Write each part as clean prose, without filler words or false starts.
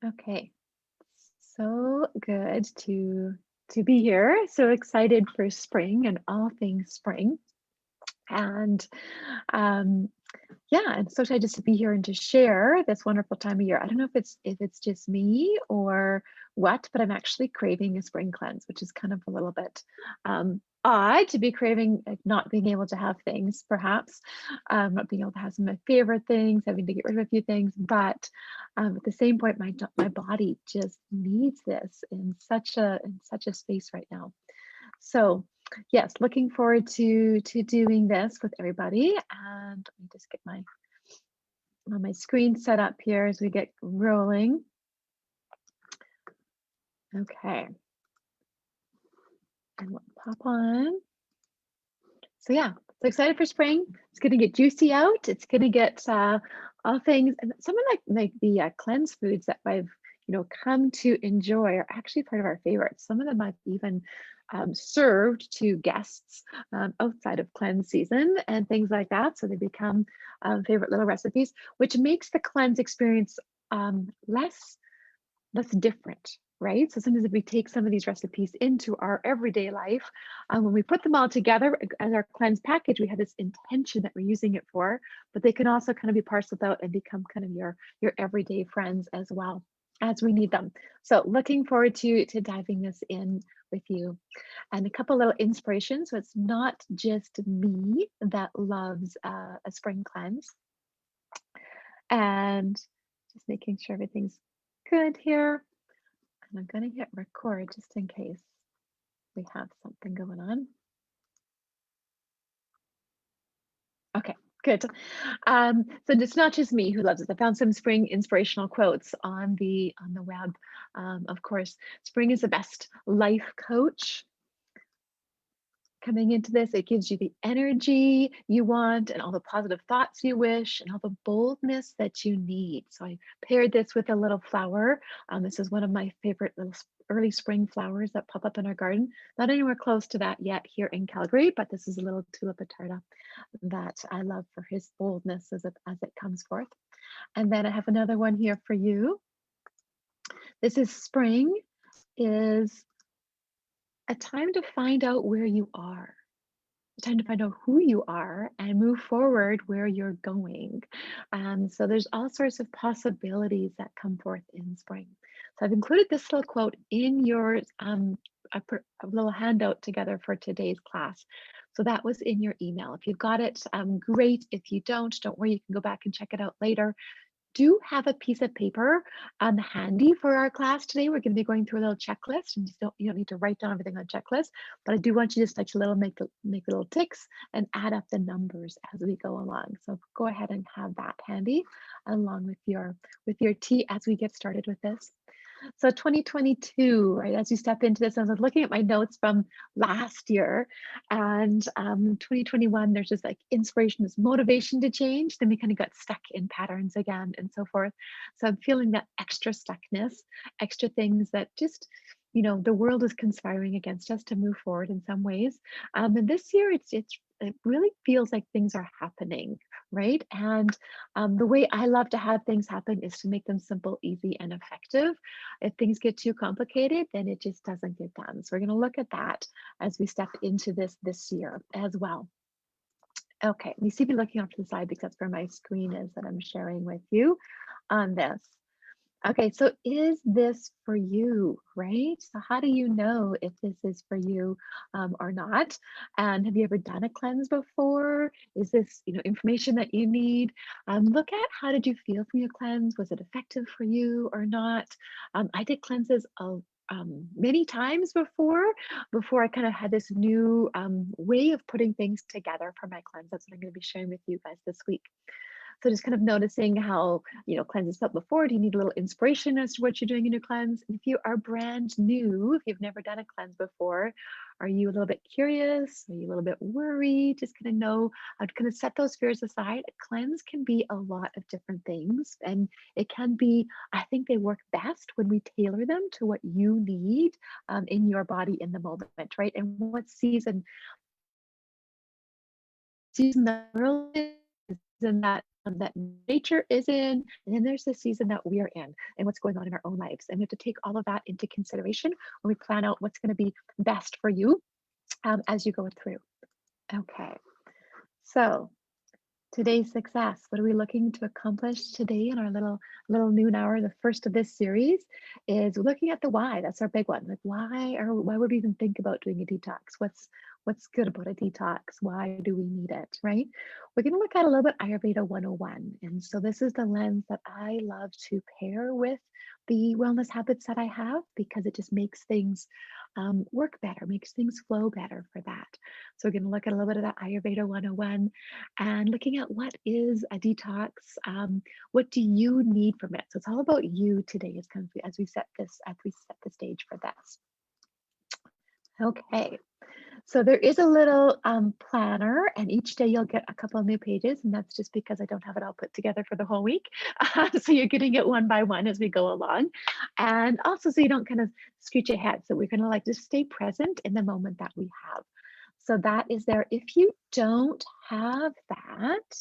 Okay, so good to be here. So excited for spring and all things spring. And um, yeah, I'm so excited just to be here and to share this wonderful time of year. I don't know if it's just me or what, but I'm actually craving a spring cleanse, which is kind of a little bit odd to be craving, like not being able to have things, perhaps, not being able to have some of my favorite things, having to get rid of a few things. But at the same point, my body just needs this in such a space right now. So yes, looking forward to doing this with everybody. And let me just get my screen set up here as we get rolling. Okay, and we'll pop on. So yeah, so excited for spring. It's gonna get juicy out. It's gonna get all things, and some of like the cleanse foods that I've come to enjoy are actually part of our favorites. Some of them I've even served to guests outside of cleanse season and things like that. So they become favorite little recipes, which makes the cleanse experience less different, right? So sometimes if we take some of these recipes into our everyday life, when we put them all together as our cleanse package, we have this intention that we're using it for, but they can also kind of be parceled out and become kind of your everyday friends as well as we need them. So looking forward to diving this in with you. And a couple little inspirations. So it's not just me that loves a spring cleanse. And just making sure everything's good here. And I'm going to hit record just in case we have something going on. Okay, good. So it's not just me who loves it. I found some spring inspirational quotes on the web. Of course, spring is the best life coach. Coming into this, it gives you the energy you want and all the positive thoughts you wish and all the boldness that you need. So I paired this with a little flower. This is one of my favorite little early spring flowers that pop up in our garden. Not anywhere close to that yet here in Calgary, but this is a little tulip attarta that I love for his boldness as it comes forth. And then I have another one here for you. This is spring is a time to find out where you are, time to find out who you are and move forward where you're going. So there's all sorts of possibilities that come forth in spring. So I've included this little quote in your, I put a little handout together for today's class. So that was in your email. If you've got it, great. If you don't worry, you can go back and check it out later. Do have a piece of paper handy for our class today. We're going to be going through a little checklist, and you don't need to write down everything on the checklist, but I do want you to just touch a little, make little ticks and add up the numbers as we go along. So go ahead and have that handy along with your tea as we get started with this. So 2022, right, as you step into this, I was looking at my notes from last year, and 2021, there's just like inspiration, this motivation to change. Then we kind of got stuck in patterns again and so forth. So I'm feeling that extra stuckness, extra things that just, the world is conspiring against us to move forward in some ways. And this year, it really feels like things are happening, right? And the way I love to have things happen is to make them simple, easy, and effective. If things get too complicated, then it just doesn't get done. So we're going to look at that as we step into this year as well. Okay, let me see if you're looking off to the side because that's where my screen is that I'm sharing with you on this. Okay, so is this for you, right? So how do you know if this is for you or not? And have you ever done a cleanse before? Is this, information that you need? Look at how did you feel from your cleanse? Was it effective for you or not? I did cleanses many times before I kind of had this new way of putting things together for my cleanse. That's what I'm going to be sharing with you guys this week. So just kind of noticing how, cleanses felt before. Do you need a little inspiration as to what you're doing in your cleanse? And if you are brand new, if you've never done a cleanse before, are you a little bit curious? Are you a little bit worried? Just kind of know how to kind of set those fears aside. A cleanse can be a lot of different things. And it can be, I think they work best when we tailor them to what you need in your body in the moment, right? And what season that world is in that that nature is in, and then there's the season that we are in and what's going on in our own lives. And we have to take all of that into consideration when we plan out what's going to be best for you as you go through. Okay, so today's success. What are we looking to accomplish today in our little noon hour? The first of this series is looking at the why. That's our big one. Like why would we even think about doing a detox? What's good about a detox? Why do we need it? Right? We're going to look at a little bit Ayurveda 101. And so this is the lens that I love to pair with the wellness habits that I have because it just makes things work better, makes things flow better for that. So we're going to look at a little bit of that Ayurveda 101 and looking at what is a detox. What do you need from it? So it's all about you today as we set the stage for this. Okay, so there is a little planner, and each day you'll get a couple of new pages, and that's just because I don't have it all put together for the whole week. So you're getting it one by one as we go along, and also so you don't kind of scooch ahead. So we're going to like just stay present in the moment that we have. So that is there. If you don't have that,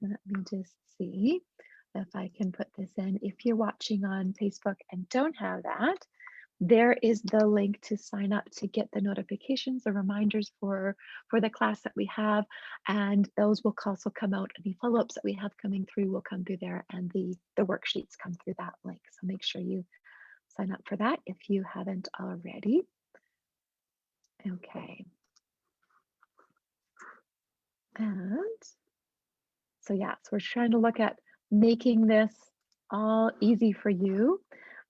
let me just see if I can put this in. If you're watching on Facebook and don't have that, there is the link to sign up to get the notifications, the reminders for the class that we have, and those will also come out. Any follow-ups that we have coming through will come through there, and the worksheets come through that link. So make sure you sign up for that if you haven't already. Okay. And so yeah, so we're trying to look at making this all easy for you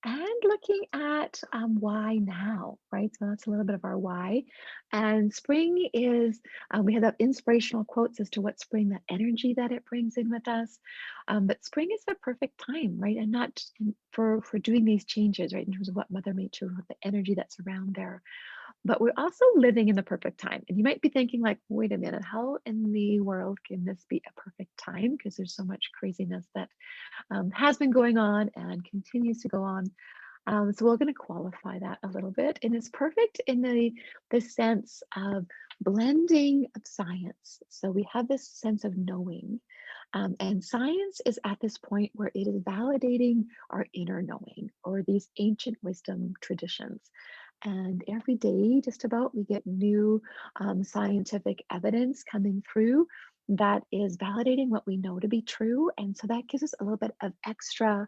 and looking at why now, right? So that's a little bit of our why. And spring is, we have that inspirational quotes as to what spring, that energy that it brings in with us. But spring is the perfect time, right? And not just for doing these changes, right? In terms of what Mother Nature, what the energy that's around there, but we're also living in the perfect time. And you might be thinking like, wait a minute, how in the world can this be a perfect time? Because there's so much craziness that has been going on and continues to go on. So we're going to qualify that a little bit. And it's perfect in the sense of blending of science. So we have this sense of knowing. And science is at this point where it is validating our inner knowing or these ancient wisdom traditions. And every day, just about, we get new scientific evidence coming through that is validating what we know to be true. And so that gives us a little bit of extra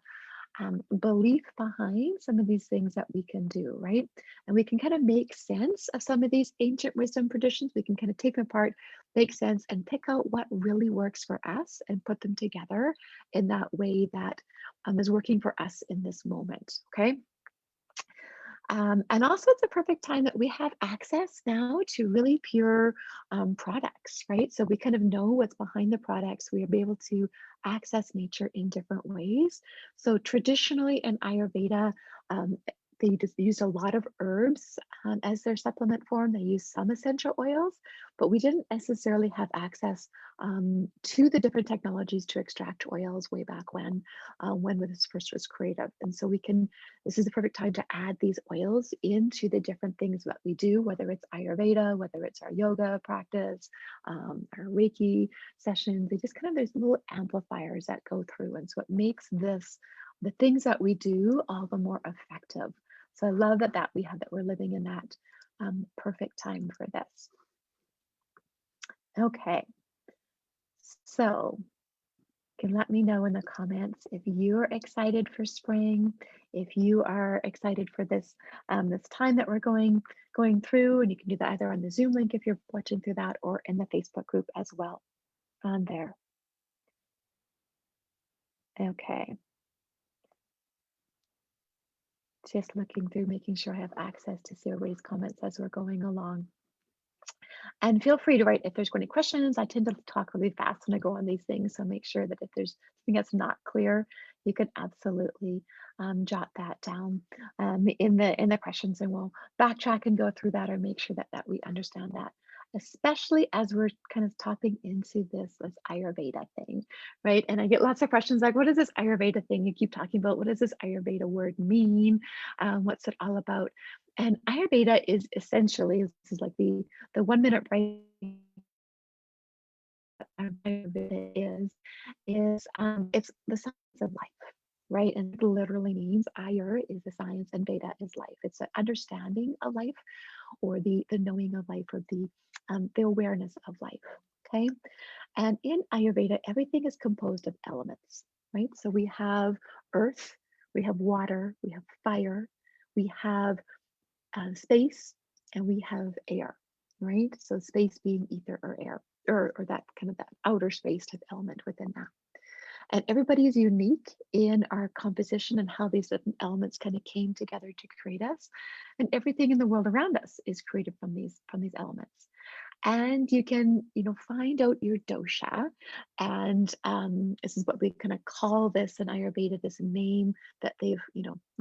belief behind some of these things that we can do, right? And we can kind of make sense of some of these ancient wisdom traditions. We can kind of take them apart, make sense, and pick out what really works for us and put them together in that way that is working for us in this moment, okay? And also, it's a perfect time that we have access now to really pure products, right? So we kind of know what's behind the products. We'll be able to access nature in different ways. So traditionally in Ayurveda, they just use a lot of herbs as their supplement form. They use some essential oils, but we didn't necessarily have access to the different technologies to extract oils way back when this first was created. And so this is the perfect time to add these oils into the different things that we do, whether it's Ayurveda, whether it's our yoga practice, our Reiki sessions. They just kind of, there's little amplifiers that go through. And so it makes the things that we do all the more effective. So I love that we're living in that perfect time for this. Okay, so you can let me know in the comments if you're excited for spring, if you are excited for this this time that we're going through, and you can do that either on the Zoom link if you're watching through that, or in the Facebook group as well on there. Okay. Just looking through, making sure I have access to see everybody's comments as we're going along. And feel free to write if there's any questions. I tend to talk really fast when I go on these things, so make sure that if there's something that's not clear, you could absolutely jot that down in the questions, and we'll backtrack and go through that or make sure that we understand that. Especially as we're kind of tapping into this Ayurveda thing, right? And I get lots of questions like, what is this Ayurveda thing you keep talking about? What does this Ayurveda word mean? What's it all about? And Ayurveda is essentially, this is like the 1 minute break. Ayurveda is, is it's the science of life, right? And it literally means Ayur is the science and Veda is life. It's an understanding of life, or the knowing of life, or the awareness of life. Okay. And in Ayurveda, everything is composed of elements, right? So we have earth, we have water, we have fire, we have space, and we have air, right? So space being ether or air, or that kind of that outer space type element within that. And everybody is unique in our composition and how these different elements kind of came together to create us. And everything in the world around us is created from these elements. And you can, find out your dosha. And this is what we kind of call this in Ayurveda, this name that they've,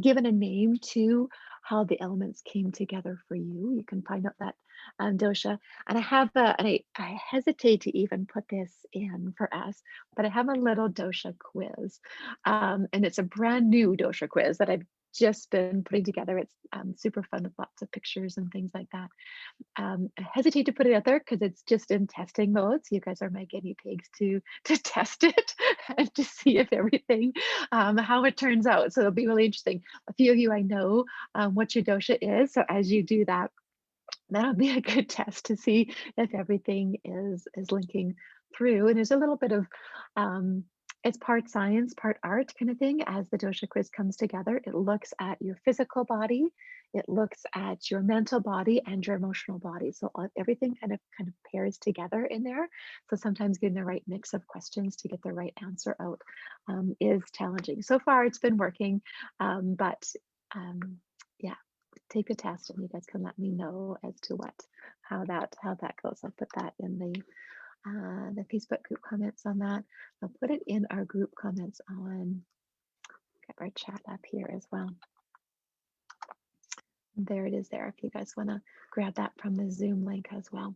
given a name to how the elements came together for you. You can find out that dosha. And I have I hesitate to even put this in for us, but I have a little dosha quiz. And it's a brand new dosha quiz that I've just been putting together. It's super fun with lots of pictures and things like that. I hesitate to put it out there because it's just in testing mode. So you guys are my guinea pigs to test it and to see if everything how it turns out. So it'll be really interesting. A few of you I know what your dosha is. So as you do that, that'll be a good test to see if everything is linking through. And there's a little bit of it's part science, part art kind of thing. As the dosha quiz comes together, it looks at your physical body, it looks at your mental body and your emotional body. So everything kind of pairs together in there. So sometimes getting the right mix of questions to get the right answer out is challenging. So far, it's been working, but yeah, take the test and you guys can let me know as to how that goes. I'll put that in the Facebook group comments on that. I'll put it in our group comments on, get our chat up here as well. There it is there if you guys want to grab that from the Zoom link as well.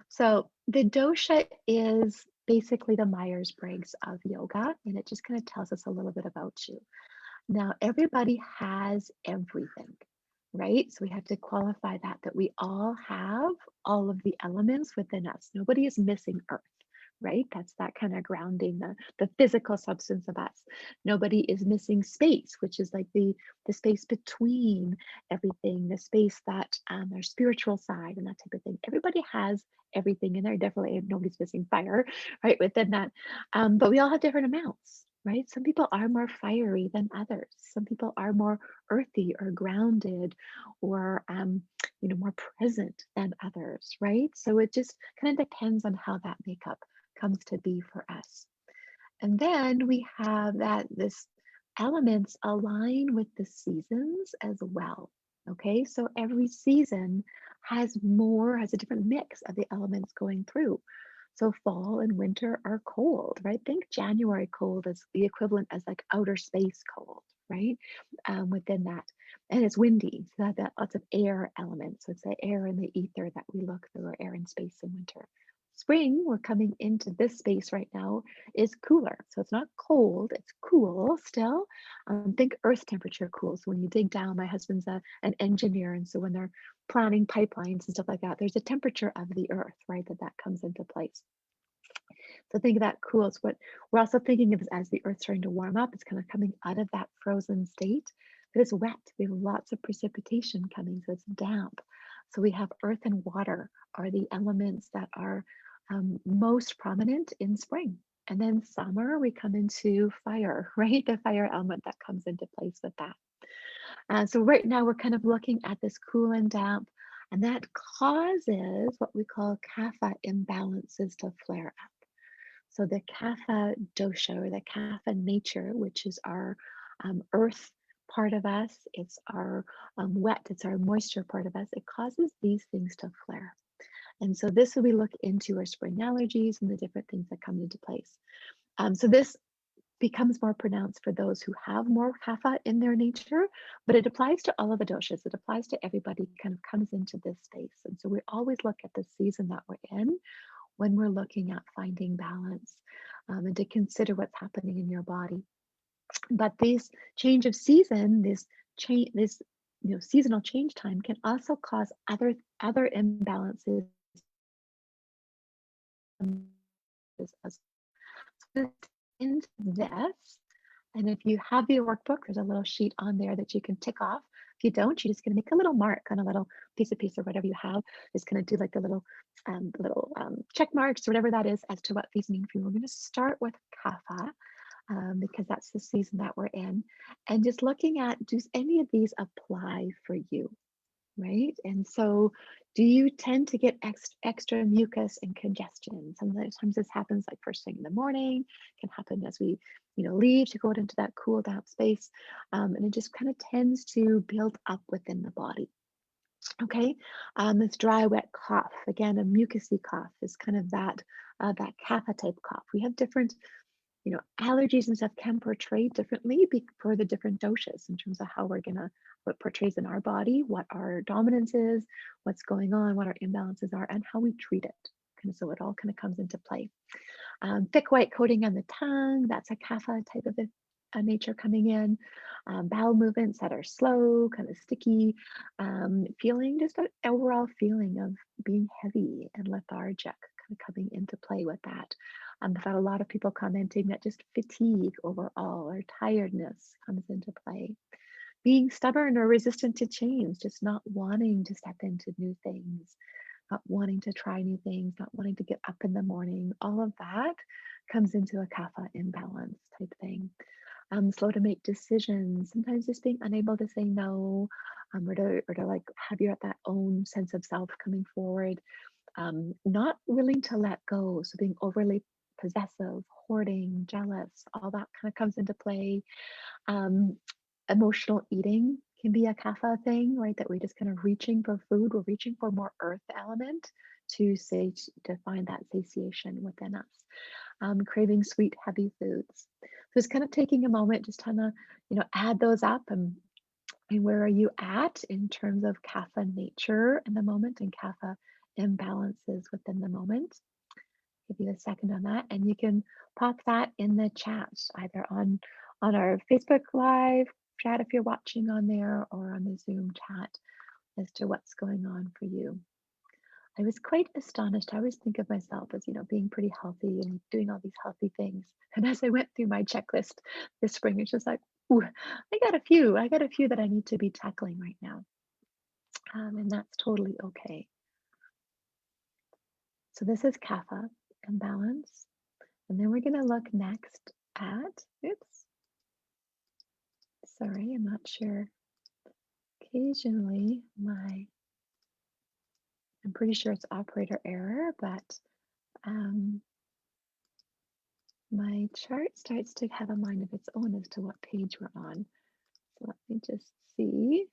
So the dosha is basically the Myers-Briggs of yoga, and it just kind of tells us a little bit about you. Now, everybody has everything, right? So we have to qualify that we all have all of the elements within us. Nobody is missing earth, right? That's that kind of grounding, the physical substance of us. Nobody is missing space, which is like the space between everything, the space that our spiritual side and that type of thing. Everybody has everything in there. Definitely nobody's missing fire, right? Within that. But we all have different amounts. Right? Some people are more fiery than others. Some people are more earthy or grounded or more present than others, right? So it just kind of depends on how that makeup comes to be for us. And then we have that this elements align with the seasons as well. Okay, so every season has a different mix of the elements going through. So fall and winter are cold, right? Think January cold is the equivalent as like outer space cold, right? Within that. And it's windy, so that lots of air elements. So it's the air and the ether that we look through, or air and space in winter. Spring, we're coming into this space right now, is cooler. So it's not cold, it's cool still. Think earth temperature cool. So when you dig down, my husband's an engineer. And so when they're planning pipelines and stuff like that, there's a temperature of the earth, right? That comes into place. So think of that cool. It's what we're also thinking of as the earth's starting to warm up. It's kind of coming out of that frozen state, but it's wet. We have lots of precipitation coming, so it's damp. So we have earth and water are the elements that are most prominent in spring. And then summer, we come into fire, right? The fire element that comes into place with that. So right now we're kind of looking at this cool and damp, and that causes what we call kapha imbalances to flare up. So the Kapha dosha, or the Kapha nature, which is our earth part of us, it's our wet, it's our moisture part of us, it causes these things to flare. And so this will we look into our spring allergies and the different things that come into place. So this becomes more pronounced for those who have more kapha in their nature, but it applies to all of the doshas. It applies to everybody, kind of comes into this space. And so we always look at the season that we're in when we're looking at finding balance, and to consider what's happening in your body. But this change of season, this seasonal change time can also cause other imbalances as into this. And if you have your workbook, there's a little sheet on there that you can tick off. If you don't, you're just going to make a little mark on a little piece of paper, whatever you have. Just going to do like the little check marks or whatever that is as to what these mean for you. We're going to start with kapha, because that's the season that we're in, and just looking at, does any of these apply for you? Right? And so, do you tend to get extra mucus and congestion? Sometimes this happens like first thing in the morning, can happen as we, leave to go out into that cool, damp space. And it just kind of tends to build up within the body. Okay. This dry, wet cough, again, a mucousy cough is kind of that kapha type cough. We have different allergies and stuff can portray differently for the different doshas in terms of how what portrays in our body, what our dominance is, what's going on, what our imbalances are, and how we treat it. Kind of, so it all kind of comes into play. Thick white coating on the tongue, that's a kapha type of a nature coming in. Bowel movements that are slow, kind of sticky, feeling just an overall feeling of being heavy and lethargic, kind of coming into play with that. I've had a lot of people commenting that just fatigue overall or tiredness comes into play. Being stubborn or resistant to change, just not wanting to step into new things, not wanting to try new things, not wanting to get up in the morning, all of that comes into a kapha imbalance type thing. Slow to make decisions, sometimes just being unable to say no, or to like have your that own sense of self coming forward, not willing to let go. So being overly possessive, hoarding, jealous, all that kind of comes into play. Um, Emotional eating can be a kapha thing, right? That we're just kind of reaching for food. We're reaching for more earth element to find that satiation within us. Craving sweet, heavy foods. So it's kind of taking a moment, just kind of, add those up, and where are you at in terms of kapha nature in the moment and kapha imbalances within the moment. Give you a second on that, and you can pop that in the chat either on our Facebook Live chat if you're watching on there, or on the Zoom chat as to what's going on for you. I was quite astonished. I always think of myself as, being pretty healthy and doing all these healthy things. And as I went through my checklist this spring, it's just like, ooh, I got a few that I need to be tackling right now. And that's totally okay. So this is kapha imbalance. And then we're going to look next at, oops, sorry, I'm not sure. Occasionally, I'm pretty sure it's operator error, but my chart starts to have a mind of its own as to what page we're on. So let me just see.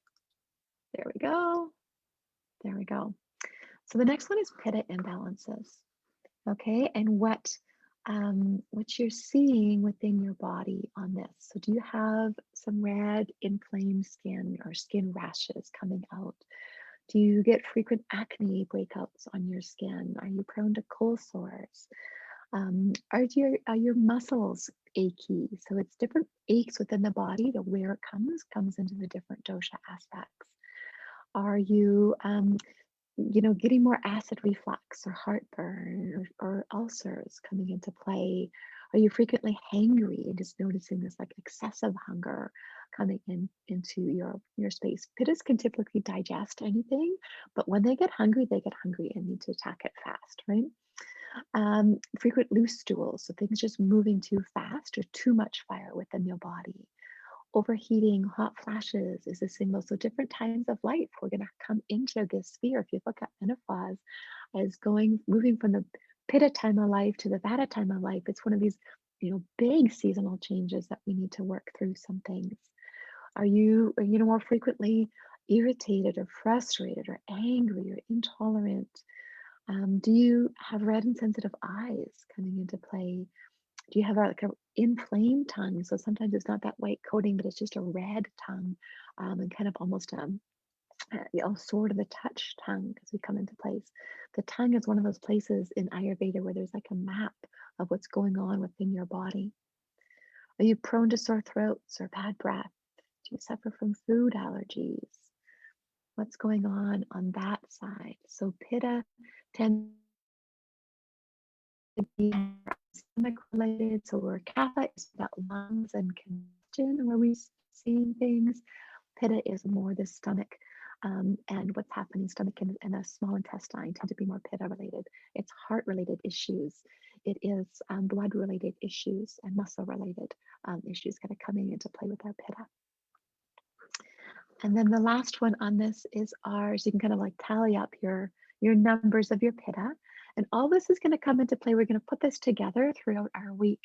There we go. There we go. So the next one is Pitta imbalances. Okay, and what you're seeing within your body on this. So do you have some red inflamed skin or skin rashes coming out? Do you get frequent acne breakouts on your skin? Are you prone to cold sores? Are your muscles achy? So it's different aches within the body to where it comes into the different dosha aspects. Are you getting more acid reflux or heartburn or ulcers coming into play? Are you frequently hangry and just noticing this like excessive hunger coming into your space? Pittas can typically digest anything, but when they get hungry and need to attack it fast, right? Frequent loose stools, so things just moving too fast or too much fire within your body. Overheating, hot flashes is a signal. So different times of life, we're going to come into this sphere. If you look at menopause as moving from the pitta time of life to the vata time of life, it's one of these, big seasonal changes that we need to work through some things. Are you more frequently irritated or frustrated or angry or intolerant? Do you have red and sensitive eyes coming into play? Do you have like a inflamed tongue? So sometimes it's not that white coating, but it's just a red tongue, and kind of almost sword of the touch tongue as we come into place. The tongue is one of those places in Ayurveda where there's like a map of what's going on within your body. Are you prone to sore throats or bad breath? Do you suffer from food allergies? What's going on that side? So Pitta tends to be stomach related. So where Kapha is about lungs and congestion, where we seeing things, Pitta is more the stomach, and what's happening stomach and the small intestine tend to be more Pitta related. It's heart related issues. It is blood related issues and muscle related issues kind of coming into play with our Pitta. And then the last one on this is ours. You can kind of like tally up your numbers of your Pitta. And all this is going to come into play. We're going to put this together throughout our week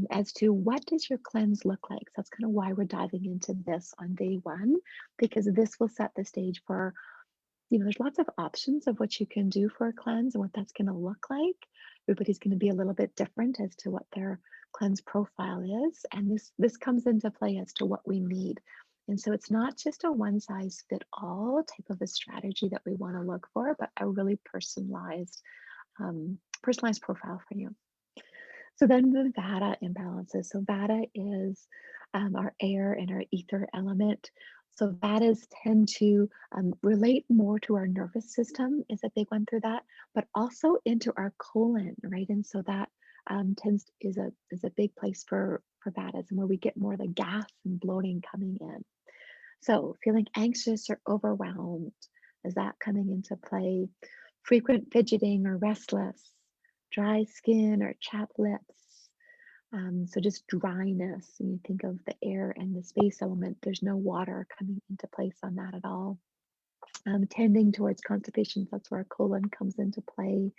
as to what does your cleanse look like. So that's kind of why we're diving into this on day one, because this will set the stage for, there's lots of options of what you can do for a cleanse and what that's going to look like. Everybody's going to be a little bit different as to what their cleanse profile is. And this comes into play as to what we need. And so it's not just a one size fit all type of a strategy that we want to look for, but a really personalized profile for you. So then the Vata imbalances. So Vata is our air and our ether element. So Vatas tend to relate more to our nervous system is a big one through that, but also into our colon, right? And so that is a big place for Vatas, and where we get more of the gas and bloating coming in. So feeling anxious or overwhelmed, is that coming into play? Frequent fidgeting or restless, dry skin or chapped lips. So just dryness. And you think of the air and the space element, there's no water coming into place on that at all. Tending towards constipation, that's where our colon comes into play.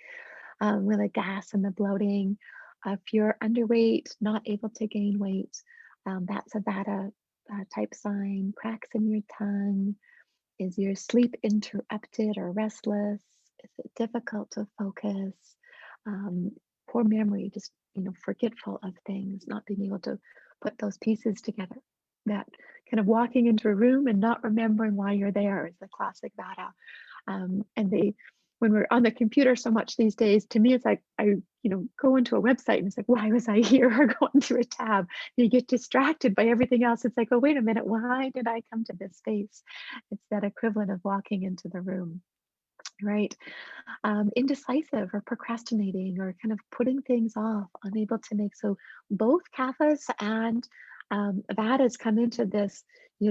With the gas and the bloating. If you're underweight, not able to gain weight, that's a Vata type sign. Cracks in your tongue. Is your sleep interrupted or restless? Is it difficult to focus? Poor memory, just forgetful of things, not being able to put those pieces together. That kind of walking into a room and not remembering why you're there is the classic Vata. And when we're on the computer so much these days, to me, it's like I go into a website and it's like, why was I here? Or going through a tab. You get distracted by everything else. It's like, oh, wait a minute, why did I come to this space? It's that equivalent of walking into the room, right? Indecisive or procrastinating or kind of putting things off, unable to make. So both Kaphas and Vatas come into this,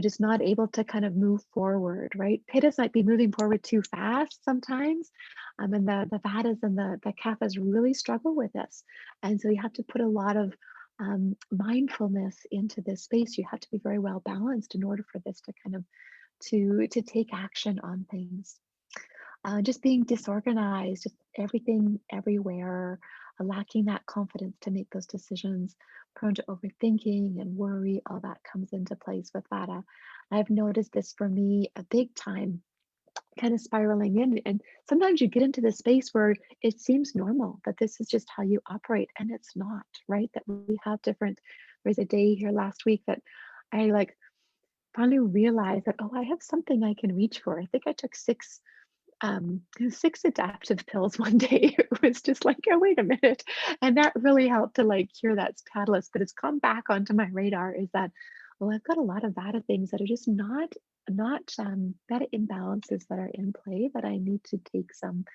just not able to kind of move forward, right? Pittas might be moving forward too fast sometimes. And the Vatas and the Kaphas really struggle with this. And so you have to put a lot of mindfulness into this space. You have to be very well balanced in order for this to kind of to take action on things. Just being disorganized, just everything everywhere, lacking that confidence to make those decisions, prone to overthinking and worry, all that comes into place with Vata. I've noticed this for me a big time, kind of spiraling in. And sometimes you get into this space where it seems normal that this is just how you operate, and it's not, right? That we have different. There's a day here last week that I finally realized that, oh, I have something I can reach for. I think I took six adaptive pills one day. It was just like, oh, wait a minute. And that really helped to cure that catalyst. But it's come back onto my radar is that, well, I've got a lot of Vata things that are just not Vata imbalances that are in play that I need to take some,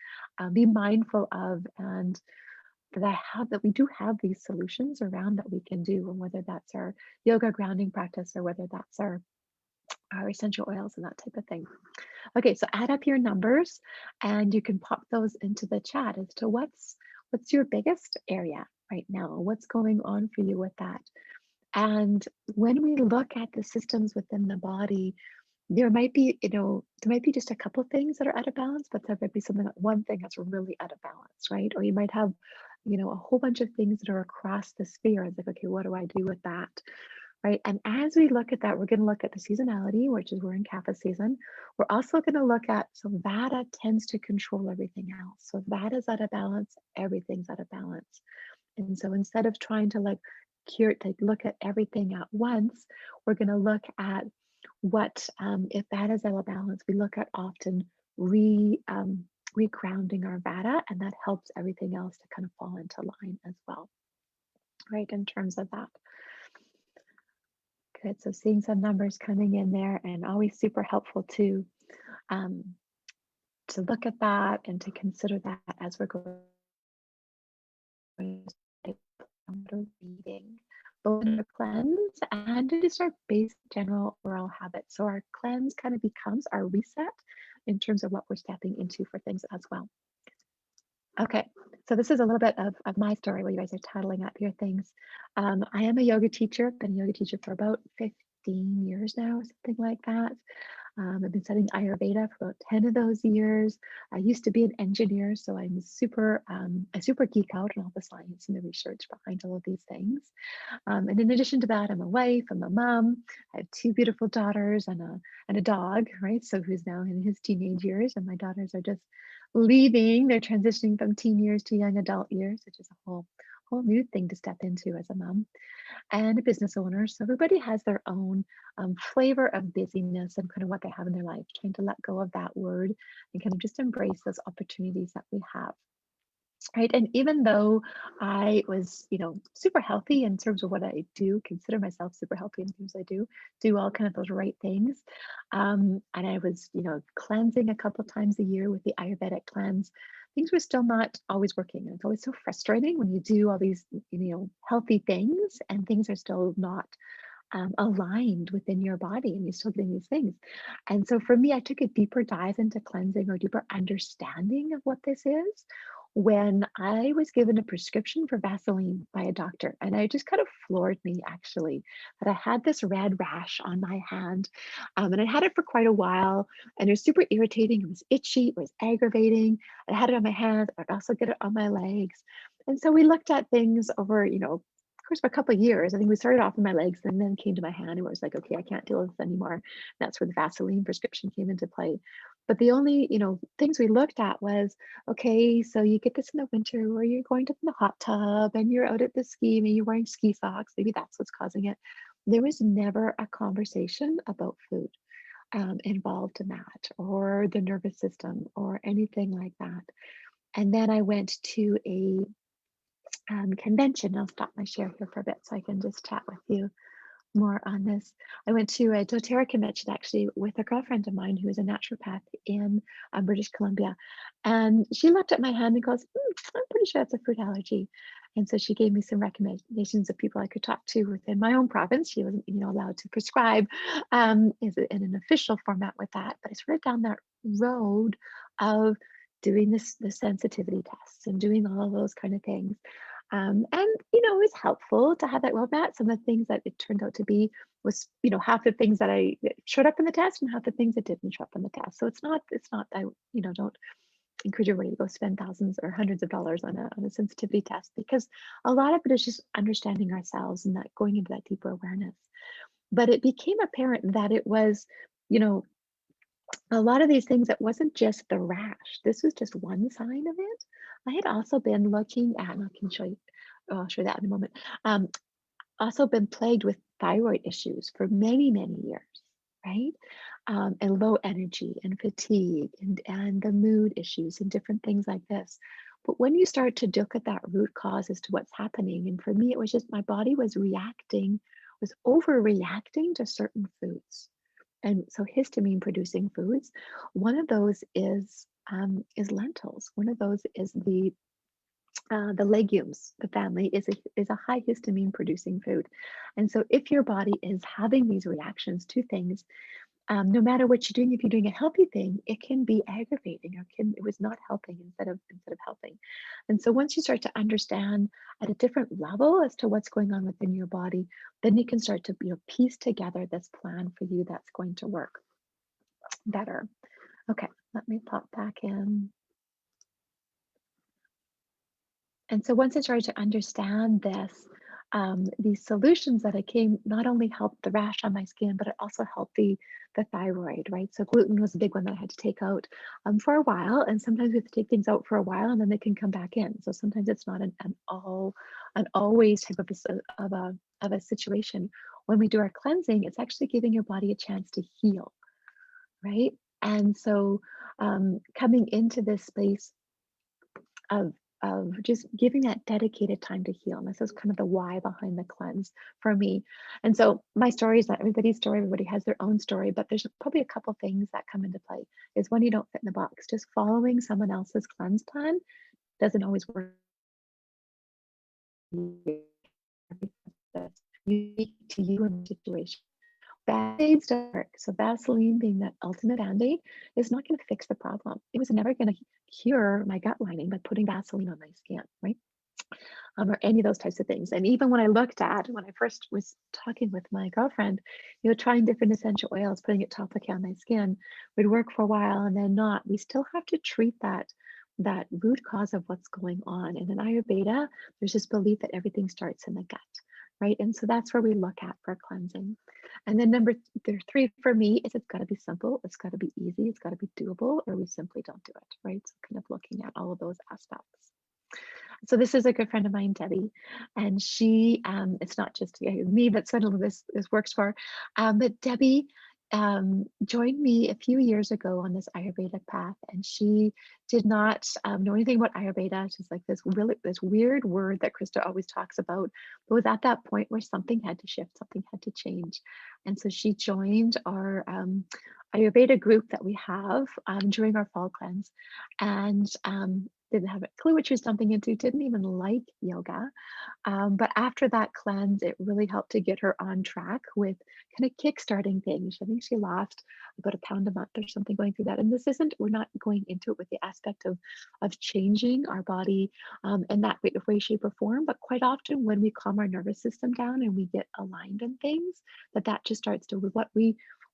be mindful of, and that we do have these solutions around that we can do, and whether that's our yoga grounding practice or whether that's our essential oils and that type of thing. Okay, so add up your numbers and you can pop those into the chat as to what's your biggest area right now? What's going on for you with that? And when we look at the systems within the body, there might be, just a couple things that are out of balance, but there might be one thing that's really out of balance, right? Or you might have, a whole bunch of things that are across the sphere. It's like, okay, what do I do with that? Right. And as we look at that, we're going to look at the seasonality, which is we're in Kapha season. We're also going to look at, so Vata tends to control everything else. So if Vata's out of balance, everything's out of balance. And so instead of trying to look at everything at once, we're going to look at what, if Vata's out of balance, we look at often re-grounding our Vata, and that helps everything else to kind of fall into line as well, right, in terms of that. Good. So seeing some numbers coming in there, and always super helpful to look at that and to consider that as we're going reading, both in our cleanse and to just our basic general oral habits. So our cleanse kind of becomes our reset in terms of what we're stepping into for things as well. Okay, so this is a little bit of my story while you guys are tattling up your things. I am a yoga teacher, been a yoga teacher for about 15 years now, or something like that. I've been studying Ayurveda for about 10 of those years. I used to be an engineer, so I'm super, I super geek out on all the science and the research behind all of these things. And in addition to that, I'm a wife, I'm a mom. I have two beautiful daughters and a dog, right? So who's now in his teenage years, and my daughters are just leaving. They're transitioning from teen years to young adult years, which is a whole new thing to step into as a mom and a business owner. So everybody has their own flavor of busyness and kind of what they have in their life, trying to let go of that word and kind of just embrace those opportunities that we have. Right. And even though I was, super healthy in terms of what I do, consider myself super healthy in things I do all kind of those right things. And I was, cleansing a couple times a year with the Ayurvedic cleanse. Things were still not always working. And it's always so frustrating when you do all these, healthy things and things are still not aligned within your body and you're still getting these things. And so for me, I took a deeper dive into cleansing or deeper understanding of what this is when I was given a prescription for Vaseline by a doctor. And it just kind of floored me actually that I had this red rash on my hand. And I had it for quite a while and it was super irritating. It was itchy, it was aggravating. I had it on my hands, I'd also get it on my legs. And so we looked at things over, of course, for a couple of years. I think we started off in my legs and then came to my hand and it was like, okay, I can't deal with this anymore. That's where the Vaseline prescription came into play. But the only, things we looked at was, okay, so you get this in the winter where you're going to the hot tub and you're out at the ski, maybe you're wearing ski socks, maybe that's what's causing it. There was never a conversation about food involved in that or the nervous system or anything like that. And then I went to a convention. I'll stop my share here for a bit so I can just chat with you more on this. I went to a doTERRA convention actually with a girlfriend of mine who is a naturopath in British Columbia. And she looked at my hand and goes, I'm pretty sure it's a food allergy. And so she gave me some recommendations of people I could talk to within my own province. She wasn't, allowed to prescribe is it in an official format with that. But I started down that road of doing the sensitivity tests and doing all of those kind of things. And it was helpful to have that roadmap. Some of the things that it turned out to be was, half the things that showed up in the test and half the things that didn't show up in the test. So it's not that, don't encourage everybody to go spend thousands or hundreds of dollars on a sensitivity test because a lot of it is just understanding ourselves and that going into that deeper awareness. But it became apparent that it was, you know, a lot of these things, it wasn't just the rash. This was just one sign of it. I had also been looking at, and I can show you, I'll show you that in a moment. Also been plagued with thyroid issues for many, many years, right? And low energy and fatigue and the mood issues and different things like this. But when you start to look at that root cause as to what's happening, and for me, it was just my body was reacting, was overreacting to certain foods. And so histamine producing foods, one of those is lentils. One of those is the legumes. The family is a high histamine producing food. And so if your body is having these reactions to things, no matter what you're doing, if you're doing a healthy thing, it can be aggravating or it was not helping instead of helping. And so once you start to understand at a different level as to what's going on within your body, then you can start to piece together this plan for you that's going to work better. Okay, let me pop back in. And so once I started to understand this, these solutions that I came not only helped the rash on my skin, but it also helped the thyroid, right? So gluten was a big one that I had to take out for a while, and sometimes we have to take things out for a while, and then they can come back in. So sometimes it's not an always type of a situation. When we do our cleansing, it's actually giving your body a chance to heal, right? And so coming into this space of just giving that dedicated time to heal. And this is kind of the why behind the cleanse for me. And so my story is not everybody's story. Everybody has their own story, but there's probably a couple things that come into play. Is when you don't fit in the box, just following someone else's cleanse plan doesn't always work. that's unique to you and the situation. Band-aids don't work. So Vaseline being that ultimate band-aid is not going to fix the problem. It was never going to cure my gut lining by putting Vaseline on my skin, right? Or any of those types of things. And even when I first was talking with my girlfriend, trying different essential oils, putting it topically on my skin would work for a while and then not. We still have to treat that root cause of what's going on. And in Ayurveda, there's this belief that everything starts in the gut, right? And so that's where we look at for cleansing. And then three for me is it's got to be simple, it's got to be easy, it's got to be doable, or we simply don't do it, right? So kind of looking at all of those aspects. So this is a good friend of mine, Debbie, and she, it's not just me that suddenly this works for, but Debbie joined me a few years ago on this Ayurvedic path, and she did not know anything about Ayurveda. She's like this weird word that Krista always talks about, but was at that point where something had to shift, something had to change, and so she joined our Ayurveda group that we have during our fall cleanse, and didn't have a clue what she was jumping into, didn't even like yoga. But after that cleanse, it really helped to get her on track with kind of kickstarting things. I think she lost about a pound a month or something going through that. And we're not going into it with the aspect of changing our body in that way, shape, or form. But quite often when we calm our nervous system down and we get aligned in things, that just starts to, with what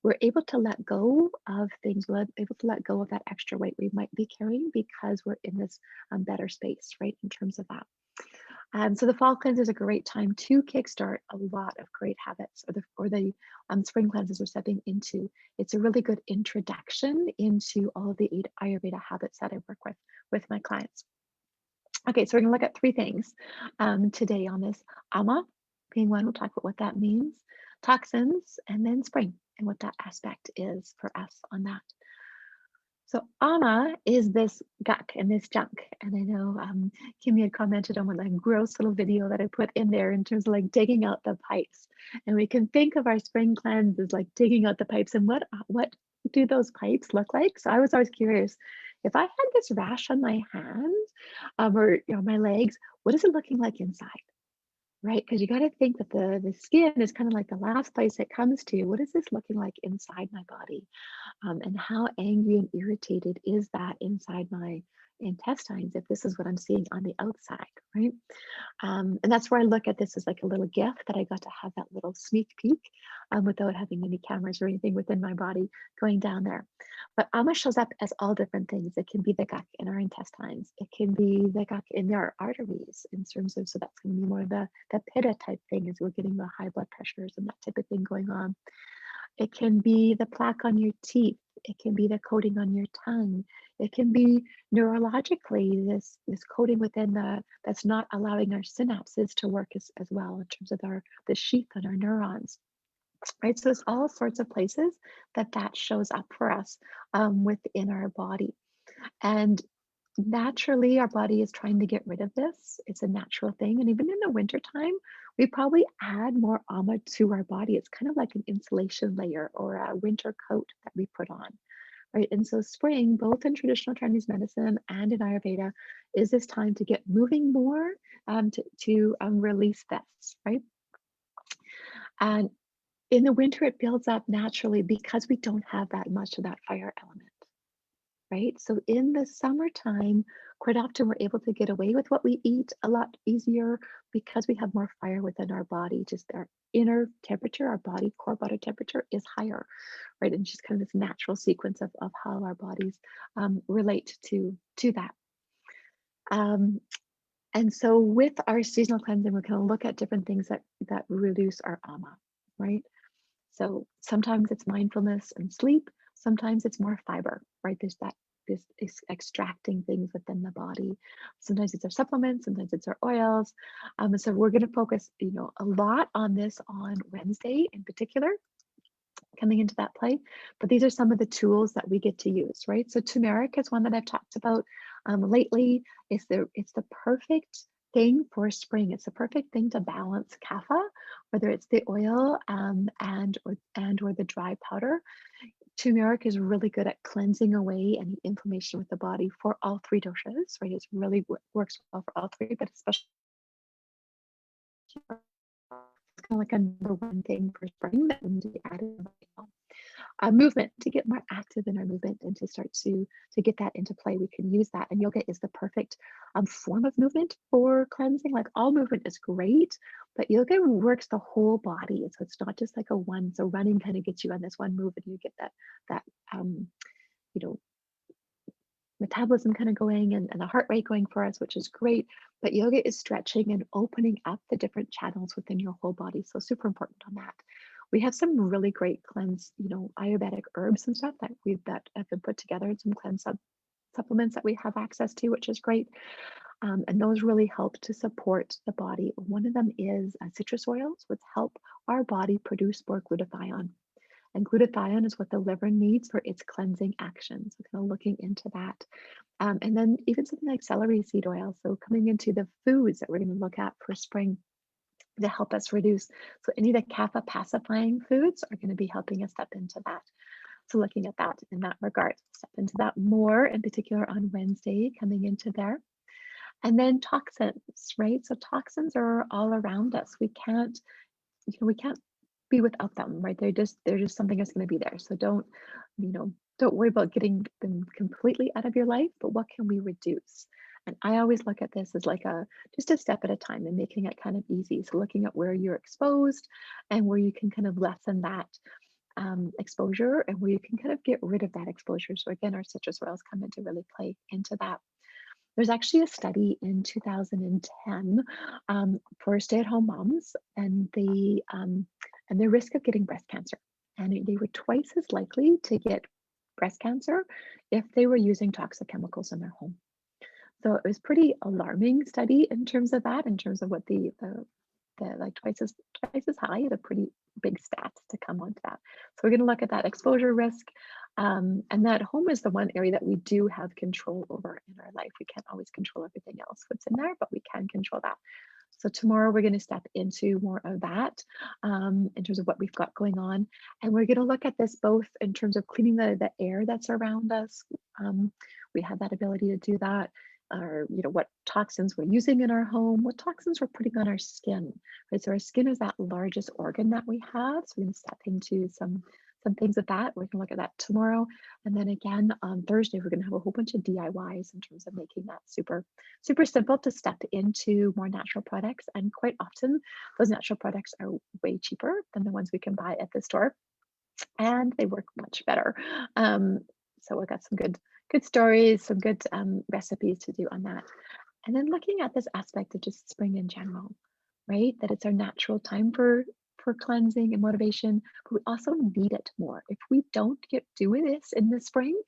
we're able to let go of things, we're able to let go of that extra weight we might be carrying because we're in this better space, right, in terms of that. So the fall cleanse is a great time to kickstart a lot of great habits, or the spring cleanses we're stepping into. It's a really good introduction into all of the 8 Ayurveda habits that I work with my clients. Okay, so we're going to look at 3 things today on this. Ama being one, we'll talk about what that means, toxins, and then spring and what that aspect is for us on that. So ama is this guck and this junk. And I know Kimmy had commented on one like gross little video that I put in there in terms of like digging out the pipes. And we can think of our spring cleanse as like digging out the pipes. And what do those pipes look like? So I was always curious, if I had this rash on my hands or my legs, what is it looking like inside? Right, because you got to think that the skin is kind of like the last place it comes to. What is this looking like inside my body? And how angry and irritated is that inside my intestines if this is what I'm seeing on the outside, right? And that's where I look at this as like a little gift that I got to have that little sneak peek without having any cameras or anything within my body going down there. But ama shows up as all different things. It can be the gut in our intestines. It can be the gut in our arteries in terms of, so that's going to be more the pitta type thing as we're getting the high blood pressures and that type of thing going on. It can be the plaque on your teeth. It can be the coating on your tongue. It can be neurologically this coating within that's not allowing our synapses to work as well in terms of the sheath on our neurons. Right, so it's all sorts of places that shows up for us within our body, and naturally our body is trying to get rid of this. It's a natural thing, and even in the wintertime we probably add more ama to our body. It's kind of like an insulation layer or a winter coat that we put on, right? And so spring, both in traditional Chinese medicine and in Ayurveda, is this time to get moving more, to release this, right? And in the winter it builds up naturally because we don't have that much of that fire element, right? So in the summertime, quite often we're able to get away with what we eat a lot easier because we have more fire within our body. Just our inner temperature, our core body temperature is higher, right? And just kind of this natural sequence of how our bodies relate to that. And so with our seasonal cleansing, we're going to look at different things that reduce our ama, right? So sometimes it's mindfulness and sleep. Sometimes it's more fiber, right? This is extracting things within the body. Sometimes it's our supplements, sometimes it's our oils. So we're going to focus, a lot on this on Wednesday in particular, coming into that play. But these are some of the tools that we get to use, right? So turmeric is one that I've talked about lately. It's the perfect thing for spring. It's the perfect thing to balance kapha, whether it's the oil or the dry powder. Turmeric is really good at cleansing away any inflammation with the body for all 3 doshas, right? It really works well for all 3, but especially kind of like a number one thing for spring that we need to be added right now. Movement, to get more active in our movement and to start to get that into play. We can use that, and yoga is the perfect form of movement for cleansing. Like all movement is great, but yoga works the whole body, so it's not just like a one. So running kind of gets you on this one move, and you get that um, you know metabolism kind of going and the heart rate going for us, which is great. But yoga is stretching and opening up the different channels within your whole body. So super important on that. We have some really great cleanse, Ayurvedic herbs and stuff that have been put together, and some cleanse supplements that we have access to, which is great. And those really help to support the body. One of them is citrus oils, which help our body produce more glutathione. And glutathione is what the liver needs for its cleansing action. So kind of looking into that. And then even something like celery seed oil. So coming into the foods that we're going to look at for spring to help us reduce. So any of the kapha pacifying foods are going to be helping us step into that. So looking at that in that regard, step into that more in particular on Wednesday, coming into there. And then toxins, right? So toxins are all around us. We can't be without them, right? They're just something that's going to be there. So don't worry about getting them completely out of your life, but what can we reduce? And I always look at this as like just a step at a time and making it kind of easy. So looking at where you're exposed and where you can kind of lessen that exposure and where you can kind of get rid of that exposure. So again, our citrus oils come into really play into that. There's actually a study in 2010 for stay-at-home moms and their risk of getting breast cancer. And they were twice as likely to get breast cancer if they were using toxic chemicals in their home. So it was pretty alarming study in terms of that, in terms of what the like twice as high is a pretty big stat to come onto that. So we're going to look at that exposure risk, and that home is the one area that we do have control over in our life. We can't always control everything else what's in there, but we can control that. So tomorrow we're going to step into more of that in terms of what we've got going on, and we're going to look at this both in terms of cleaning the air that's around us. We have that ability to do that. Or what toxins we're using in our home, what toxins we're putting on our skin, right? So our skin is that largest organ that we have. So we're going to step into some things with that. We're going to look at that tomorrow, and then again on Thursday we're going to have a whole bunch of DIYs in terms of making that super simple to step into more natural products. And quite often those natural products are way cheaper than the ones we can buy at the store, and they work much better. So we've got some good stories, some good recipes to do on that. And then looking at this aspect of just spring in general, right? That it's our natural time for cleansing and motivation, but we also need it more. If we don't get doing this in the spring,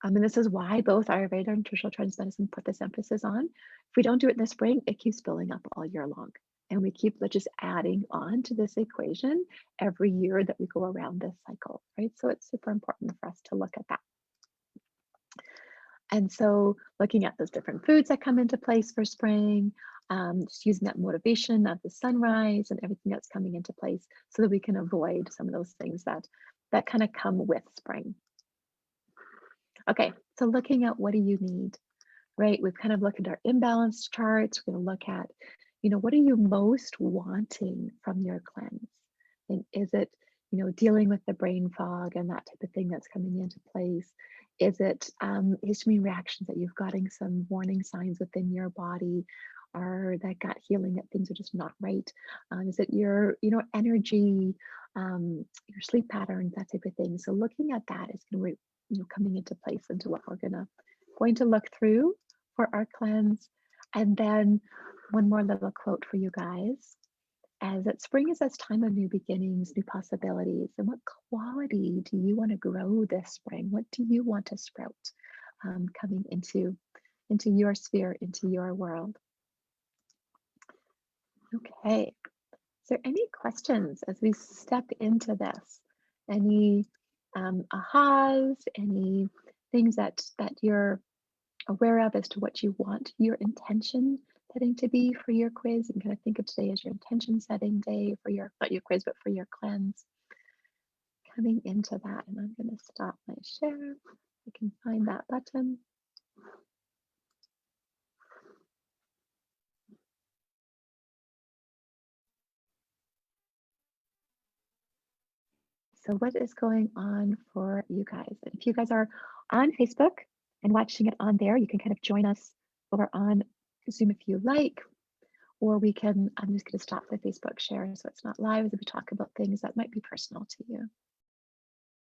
and this is why both Ayurveda and traditional Chinese medicine put this emphasis on, if we don't do it in the spring, it keeps building up all year long. And we keep just adding on to this equation every year that we go around this cycle, right? So it's super important for us to look at that. And so looking at those different foods that come into place for spring, just using that motivation of the sunrise and everything that's coming into place so that we can avoid some of those things that kind of come with spring. Okay, so looking at what do you need, right? We've kind of looked at our imbalance charts. We're going to look at, what are you most wanting from your cleanse? And is it, dealing with the brain fog and that type of thing that's coming into place? Is it histamine reactions that you've gotten some warning signs within your body, or that gut healing that things are just not right? Is it your, energy, your sleep patterns, that type of thing? So looking at that is going to coming into place into what we're going to look through for our cleanse. And then one more little quote for you guys, as that spring is this time of new beginnings, new possibilities. And what quality do you want to grow this spring? What do you want to sprout coming into your sphere, into your world? Okay. Is there any questions as we step into this? Any ahas, any things that you're aware of as to what you want your intention setting to be for your quiz? And kind of think of today as your intention setting day for your, not your quiz, but for your cleanse. Coming into that, and I'm going to stop my share. I can find that button. So what is going on for you guys? And if you guys are on Facebook and watching it on there, you can kind of join us over on Zoom if you like, or we can, I'm just going to stop the Facebook share so it's not live as we talk about things that might be personal to you.